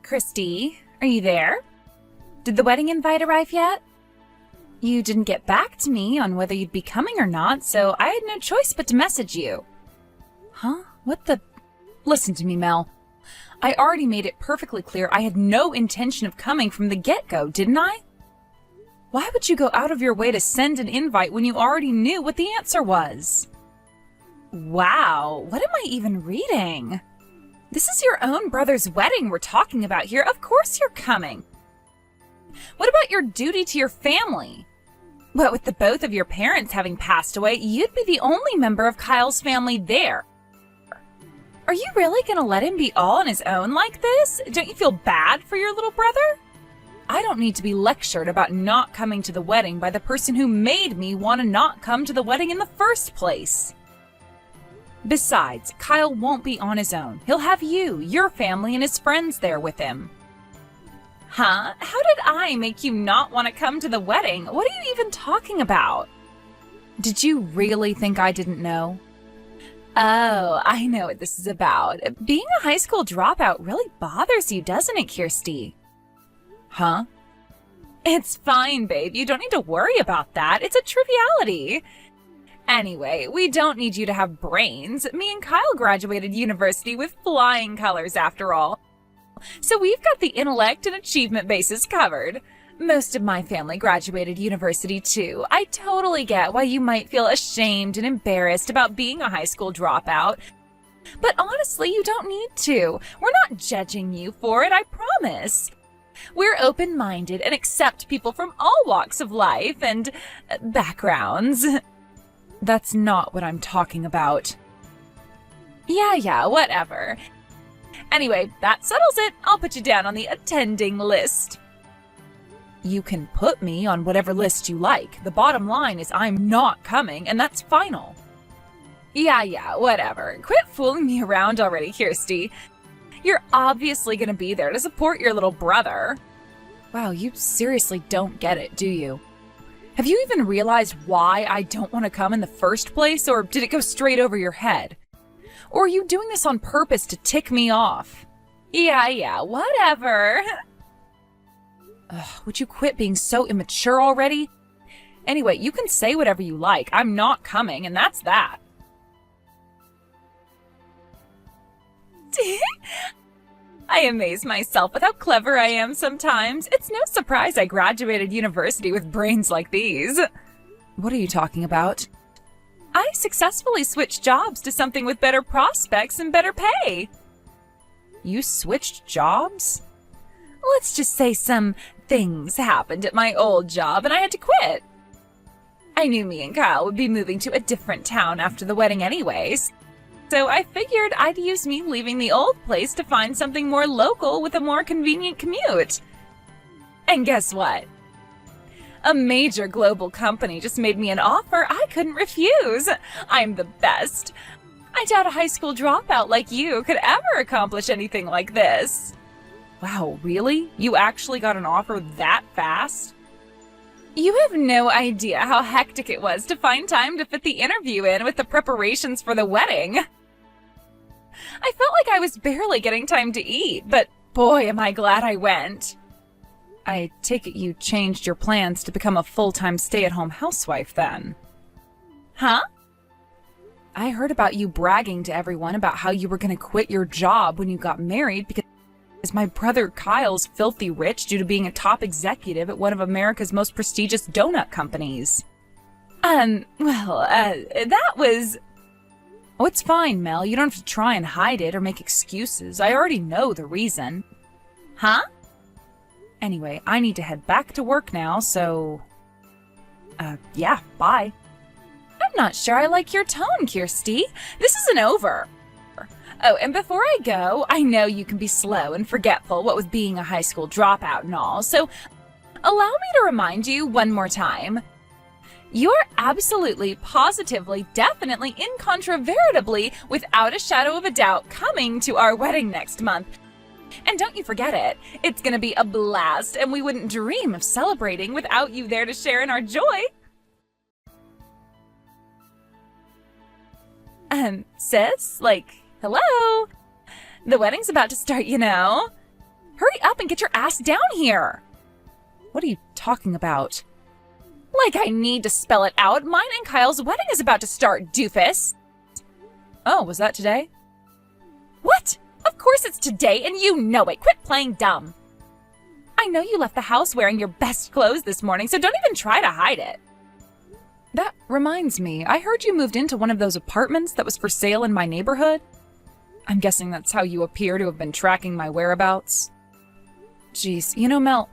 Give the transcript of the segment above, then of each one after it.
Christy, are you there? Did the wedding invite arrive yet? You didn't get back to me on whether you'd be coming or not, so I had no choice but to message you. Huh? What the? Listen to me, Mel. I already made it perfectly clear I had no intention of coming from the get-go, didn't I? Why would you go out of your way to send an invite when you already knew what the answer was? Wow, what am I even reading? This is your own brother's wedding we're talking about here. Of course you're coming. What about your duty to your family? What with the both of your parents having passed away, you'd be the only member of Kyle's family there. Are you really going to let him be all on his own like this? Don't you feel bad for your little brother? I don't need to be lectured about not coming to the wedding by the person who made me want to not come to the wedding in the first place. Besides, Kyle won't be on his own. He'll have you, your family, and his friends there with him. Huh? How did I make you not want to come to the wedding? What are you even talking about? Did you really think I didn't know? Oh, I know what this is about. Being a high school dropout really bothers you, doesn't it, Kirsty? Huh? It's fine, babe. You don't need to worry about that. It's a triviality. Anyway, we don't need you to have brains. Me and Kyle graduated university with flying colors after all. So we've got the intellect and achievement bases covered. Most of my family graduated university too. I totally get why you might feel ashamed and embarrassed about being a high school dropout. But honestly, you don't need to. We're not judging you for it, I promise. We're open-minded and accept people from all walks of life and backgrounds. That's not what I'm talking about. Yeah, whatever. Anyway, that settles it. I'll put you down on the attending list. You can put me on whatever list you like. The bottom line is I'm not coming, and that's final. Yeah, whatever. Quit fooling me around already, Kirsty. You're obviously going to be there to support your little brother. Wow, you seriously don't get it, do you? Have you even realized why I don't want to come in the first place, or did it go straight over your head? Or are you doing this on purpose to tick me off? Yeah, whatever. Ugh, would you quit being so immature already? Anyway, you can say whatever you like. I'm not coming, and that's that. I amaze myself with how clever I am sometimes. It's no surprise I graduated university with brains like these. What are you talking about? I successfully switched jobs to something with better prospects and better pay. You switched jobs? Let's just say some things happened at my old job and I had to quit. I knew me and Kyle would be moving to a different town after the wedding anyways. So I figured I'd use me leaving the old place to find something more local with a more convenient commute. And guess what? A major global company just made me an offer I couldn't refuse. I'm the best. I doubt a high school dropout like you could ever accomplish anything like this. Wow, really? You actually got an offer that fast? You have no idea how hectic it was to find time to fit the interview in with the preparations for the wedding. I felt like I was barely getting time to eat, but boy, am I glad I went. I take it you changed your plans to become a full-time stay-at-home housewife then. Huh? I heard about you bragging to everyone about how you were going to quit your job when you got married because my brother Kyle's filthy rich due to being a top executive at one of America's most prestigious donut companies. That was... Oh, it's fine, Mel. You don't have to try and hide it or make excuses. I already know the reason. Huh? Anyway, I need to head back to work now, so... yeah, bye. I'm not sure I like your tone, Kirsty. This isn't over. Oh, and before I go, I know you can be slow and forgetful, what with being a high school dropout and all, so allow me to remind you one more time. You're absolutely, positively, definitely, incontrovertibly, without a shadow of a doubt, coming to our wedding next month. And don't you forget it. It's gonna be a blast, and we wouldn't dream of celebrating without you there to share in our joy. Sis? Like, hello? The wedding's about to start, you know. Hurry up and get your ass down here! What are you talking about? Like I need to spell it out. Mine and Kyle's wedding is about to start, doofus. Oh, was that today? What? Of course it's today, and you know it. Quit playing dumb. I know you left the house wearing your best clothes this morning, so don't even try to hide it. That reminds me, I heard you moved into one of those apartments that was for sale in my neighborhood. I'm guessing that's how you appear to have been tracking my whereabouts. Jeez, you know, Mel,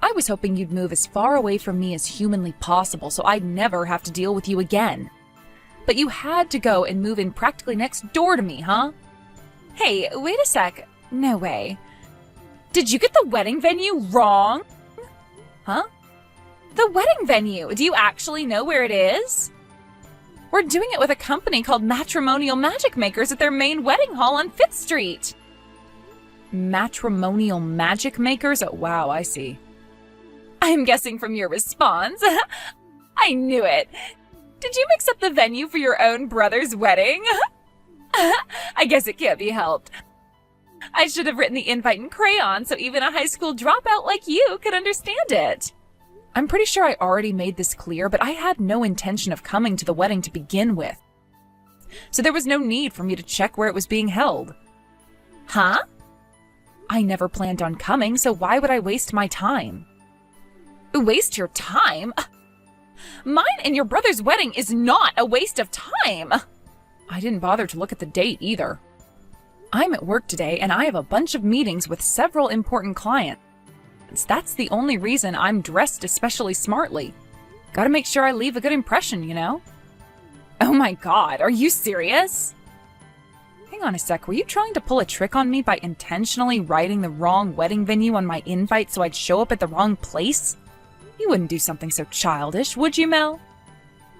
I was hoping you'd move as far away from me as humanly possible so I'd never have to deal with you again. But you had to go and move in practically next door to me, huh? Hey, wait a sec. No way. Did you get the wedding venue wrong? Huh? The wedding venue. Do you actually know where it is? We're doing it with a company called Matrimonial Magic Makers at their main wedding hall on 5th Street. Matrimonial Magic Makers? Oh, wow, I see. I'm guessing from your response. I knew it. Did you mix up the venue for your own brother's wedding? I guess it can't be helped. I should have written the invite in crayon so even a high school dropout like you could understand it. I'm pretty sure I already made this clear, but I had no intention of coming to the wedding to begin with. So there was no need for me to check where it was being held. Huh? I never planned on coming, so why would I waste my time? Waste your time? Mine and your brother's wedding is not a waste of time. I didn't bother to look at the date either. I'm at work today and I have a bunch of meetings with several important clients. That's the only reason I'm dressed especially smartly. Gotta make sure I leave a good impression, you know? Oh my god, are you serious? Hang on a sec, were you trying to pull a trick on me by intentionally writing the wrong wedding venue on my invite so I'd show up at the wrong place? You wouldn't do something so childish, would you, Mel?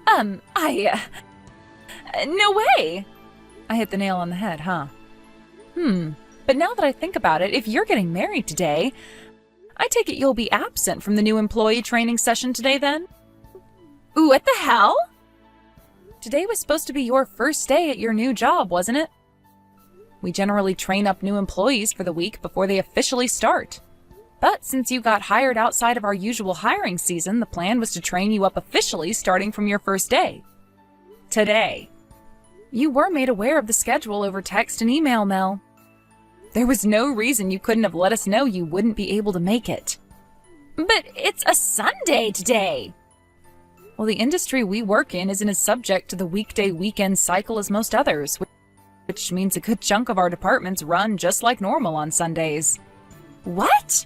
No way! I hit the nail on the head, huh? But now that I think about it, if you're getting married today, I take it you'll be absent from the new employee training session today then? Ooh, what the hell? Today was supposed to be your first day at your new job, wasn't it? We generally train up new employees for the week before they officially start. But since you got hired outside of our usual hiring season, the plan was to train you up officially starting from your first day. Today. You were made aware of the schedule over text and email, Mel. There was no reason you couldn't have let us know you wouldn't be able to make it. But it's a Sunday today! Well, the industry we work in isn't as subject to the weekday-weekend cycle as most others, which means a good chunk of our departments run just like normal on Sundays. What?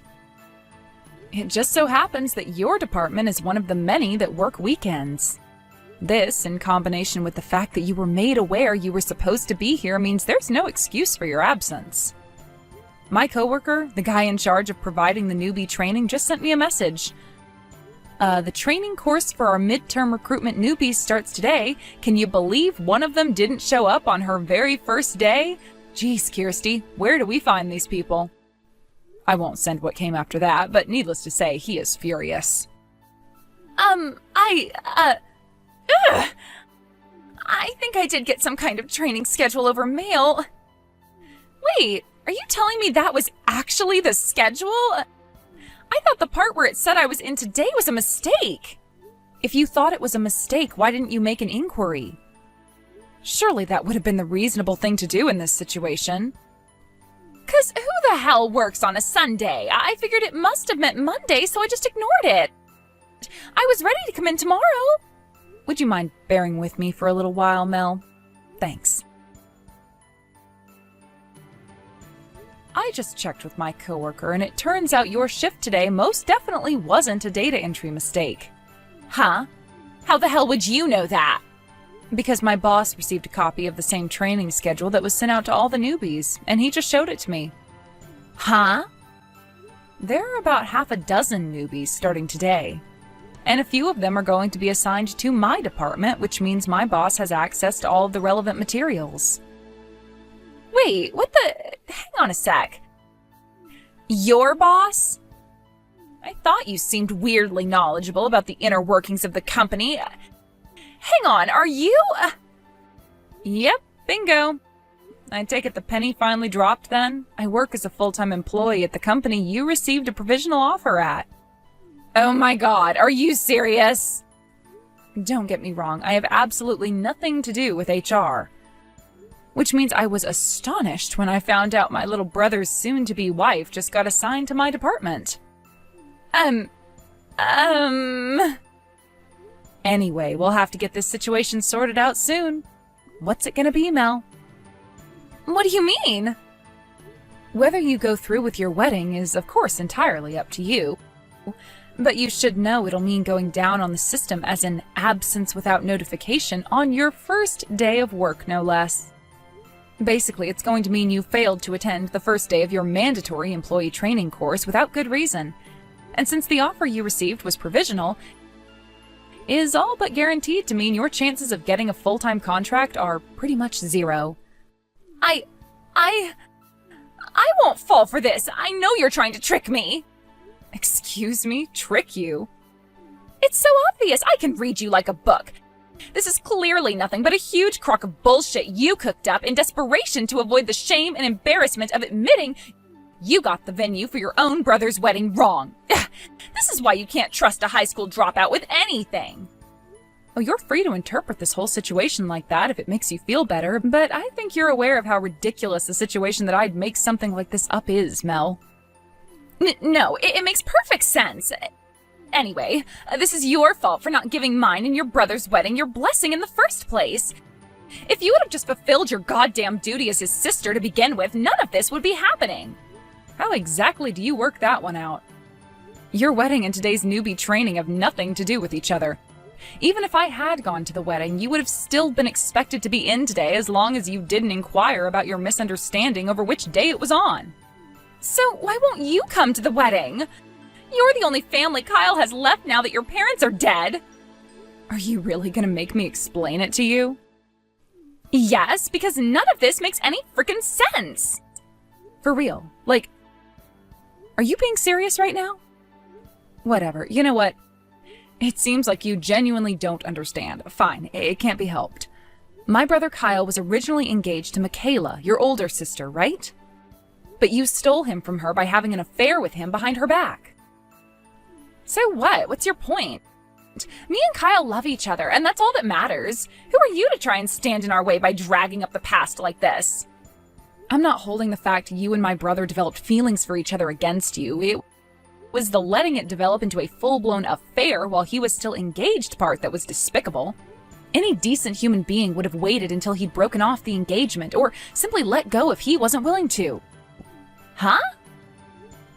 It just so happens that your department is one of the many that work weekends. This, in combination with the fact that you were made aware you were supposed to be here, means there's no excuse for your absence. My coworker, the guy in charge of providing the newbie training, just sent me a message. The training course for our midterm recruitment newbies starts today. Can you believe one of them didn't show up on her very first day? Geez, Kirsty, where do we find these people? I won't send what came after that, but needless to say, he is furious. I think I did get some kind of training schedule over mail. Wait, are you telling me that was actually the schedule? I thought the part where it said I was in today was a mistake. If you thought it was a mistake, why didn't you make an inquiry? Surely that would have been the reasonable thing to do in this situation. 'Cause who the hell works on a Sunday? I figured it must have meant Monday, so I just ignored it. I was ready to come in tomorrow. Would you mind bearing with me for a little while, Mel? Thanks. I just checked with my coworker, and it turns out your shift today most definitely wasn't a data entry mistake. Huh? How the hell would you know that? Because my boss received a copy of the same training schedule that was sent out to all the newbies, and he just showed it to me. Huh? There are about half a dozen newbies starting today, and a few of them are going to be assigned to my department, which means my boss has access to all of the relevant materials. Wait, what the... Hang on a sec. Your boss? I thought you seemed weirdly knowledgeable about the inner workings of the company. Hang on, are you... Yep, bingo. I take it the penny finally dropped then? I work as a full-time employee at the company you received a provisional offer at. Oh my god, are you serious? Don't get me wrong, I have absolutely nothing to do with HR. Which means I was astonished when I found out my little brother's soon-to-be wife just got assigned to my department. Anyway, we'll have to get this situation sorted out soon. What's it gonna be, Mel? What do you mean? Whether you go through with your wedding is, of course, entirely up to you. But you should know it'll mean going down on the system as an absence without notification on your first day of work, no less. Basically, it's going to mean you failed to attend the first day of your mandatory employee training course without good reason. And since the offer you received was provisional, is all but guaranteed to mean your chances of getting a full-time contract are pretty much zero. I won't fall for this. I know you're trying to trick me. Excuse me? Trick you? It's so obvious. I can read you like a book. This is clearly nothing but a huge crock of bullshit you cooked up in desperation to avoid the shame and embarrassment of admitting you got the venue for your own brother's wedding wrong. This is why you can't trust a high school dropout with anything. Oh, you're free to interpret this whole situation like that if it makes you feel better, but I think you're aware of how ridiculous a situation that I'd make something like this up is, Mel. No, it makes perfect sense. Anyway, this is your fault for not giving mine and your brother's wedding your blessing in the first place. If you would have just fulfilled your goddamn duty as his sister to begin with, none of this would be happening. How exactly do you work that one out? Your wedding and today's newbie training have nothing to do with each other. Even if I had gone to the wedding, you would have still been expected to be in today as long as you didn't inquire about your misunderstanding over which day it was on. So why won't you come to the wedding? You're the only family Kyle has left now that your parents are dead. Are you really gonna make me explain it to you? Yes, because none of this makes any frickin' sense. For real. Like, are you being serious right now? Whatever. You know what? It seems like you genuinely don't understand. Fine, it can't be helped. My brother Kyle was originally engaged to Michaela, your older sister, right? But you stole him from her by having an affair with him behind her back. So what? What's your point? Me and Kyle love each other, and that's all that matters. Who are you to try and stand in our way by dragging up the past like this? I'm not holding the fact you and my brother developed feelings for each other against you. It was the letting it develop into a full-blown affair while he was still engaged part that was despicable. Any decent human being would have waited until he'd broken off the engagement, or simply let go if he wasn't willing to. Huh?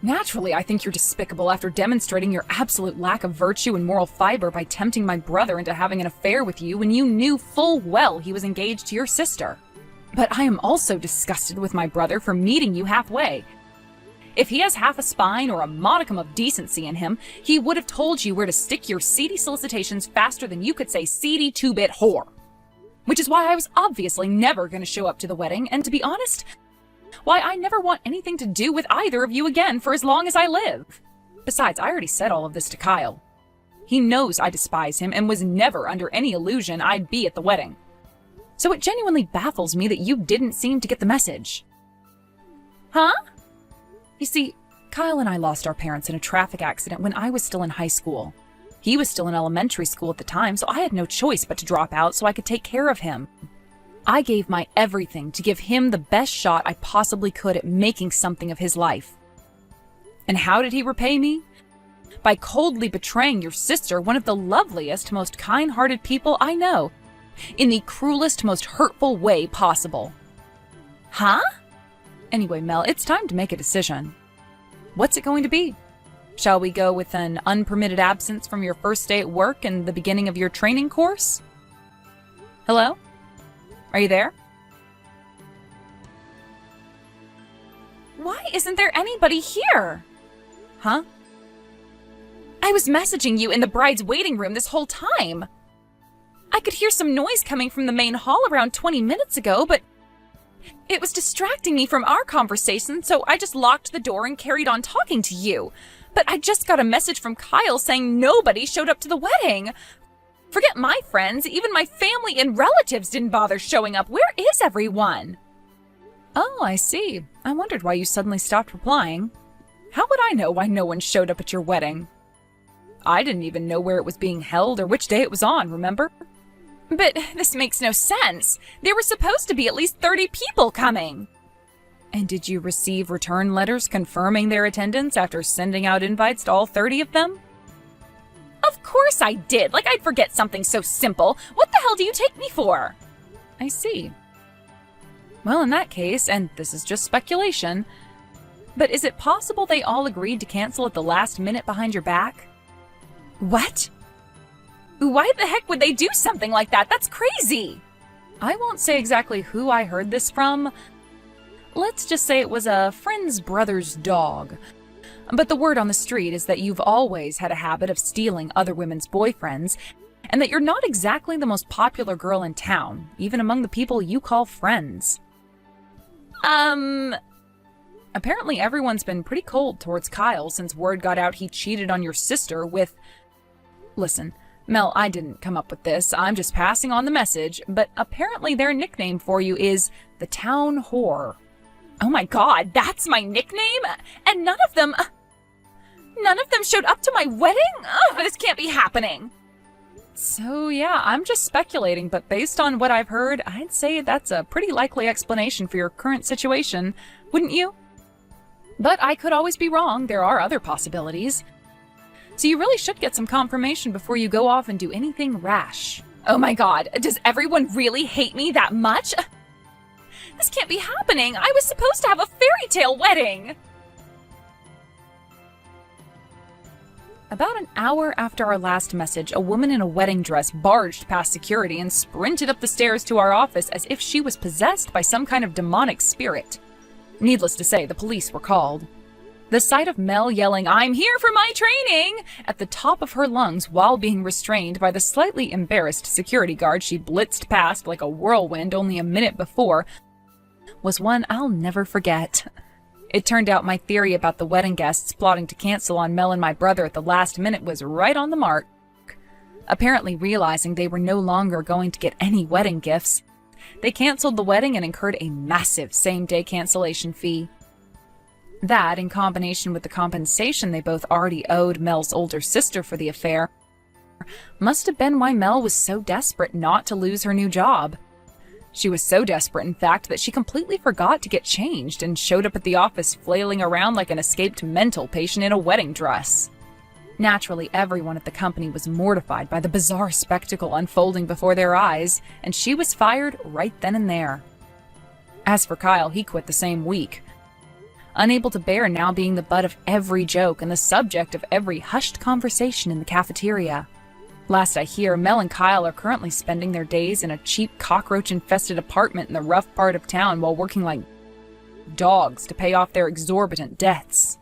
Naturally, I think you're despicable after demonstrating your absolute lack of virtue and moral fiber by tempting my brother into having an affair with you when you knew full well he was engaged to your sister. But I am also disgusted with my brother for meeting you halfway. If he has half a spine or a modicum of decency in him, he would have told you where to stick your seedy solicitations faster than you could say seedy two-bit whore. Which is why I was obviously never going to show up to the wedding, and to be honest, why I never want anything to do with either of you again for as long as I live. Besides, I already said all of this to Kyle. He knows I despise him and was never under any illusion I'd be at the wedding. So it genuinely baffles me that you didn't seem to get the message. Huh? You see, Kyle and I lost our parents in a traffic accident when I was still in high school. He was still in elementary school at the time, so I had no choice but to drop out so I could take care of him. I gave my everything to give him the best shot I possibly could at making something of his life. And how did he repay me? By coldly betraying your sister, one of the loveliest, most kind-hearted people I know, in the cruelest, most hurtful way possible. Huh? Anyway, Mel, it's time to make a decision. What's it going to be? Shall we go with an unpermitted absence from your first day at work and the beginning of your training course? Hello? Are you there? Why isn't there anybody here? Huh? I was messaging you in the bride's waiting room this whole time. I could hear some noise coming from the main hall around 20 minutes ago, but it was distracting me from our conversation, so I just locked the door and carried on talking to you. But I just got a message from Kyle saying nobody showed up to the wedding. Forget my friends, even my family and relatives didn't bother showing up. Where is everyone? Oh, I see. I wondered why you suddenly stopped replying. How would I know why no one showed up at your wedding? I didn't even know where it was being held or which day it was on, remember? But this makes no sense. There were supposed to be at least 30 people coming. And did you receive return letters confirming their attendance after sending out invites to all 30 of them? Of course I did. Like I'd forget something so simple. What the hell do you take me for? I see. Well, in that case, and this is just speculation, but is it possible they all agreed to cancel at the last minute behind your back? What? Why the heck would they do something like that? That's crazy! I won't say exactly who I heard this from. Let's just say it was a friend's brother's dog. But the word on the street is that you've always had a habit of stealing other women's boyfriends, and that you're not exactly the most popular girl in town, even among the people you call friends. Apparently everyone's been pretty cold towards Kyle since word got out he cheated on your sister with... Listen, Mel, I didn't come up with this. I'm just passing on the message, but apparently their nickname for you is the Town Whore. Oh my god, that's my nickname? And none of them showed up to my wedding? Ugh, this can't be happening. So yeah, I'm just speculating, but based on what I've heard, I'd say that's a pretty likely explanation for your current situation, wouldn't you? But I could always be wrong. There are other possibilities. So you really should get some confirmation before you go off and do anything rash. Oh my god, does everyone really hate me that much? This can't be happening. I was supposed to have a fairy tale wedding. About an hour after our last message, a woman in a wedding dress barged past security and sprinted up the stairs to our office as if she was possessed by some kind of demonic spirit. Needless to say, the police were called. The sight of Mel yelling, "I'm here for my training!" at the top of her lungs while being restrained by the slightly embarrassed security guard she blitzed past like a whirlwind only a minute before was one I'll never forget. It turned out my theory about the wedding guests plotting to cancel on Mel and my brother at the last minute was right on the mark. Apparently realizing they were no longer going to get any wedding gifts, they canceled the wedding and incurred a massive same-day cancellation fee. That, in combination with the compensation they both already owed Mel's older sister for the affair, must have been why Mel was so desperate not to lose her new job. She was so desperate, in fact, that she completely forgot to get changed and showed up at the office flailing around like an escaped mental patient in a wedding dress. Naturally, everyone at the company was mortified by the bizarre spectacle unfolding before their eyes, and she was fired right then and there. As for Kyle, he quit the same week, unable to bear now being the butt of every joke and the subject of every hushed conversation in the cafeteria. Last I hear, Mel and Kyle are currently spending their days in a cheap cockroach-infested apartment in the rough part of town while working like dogs to pay off their exorbitant debts.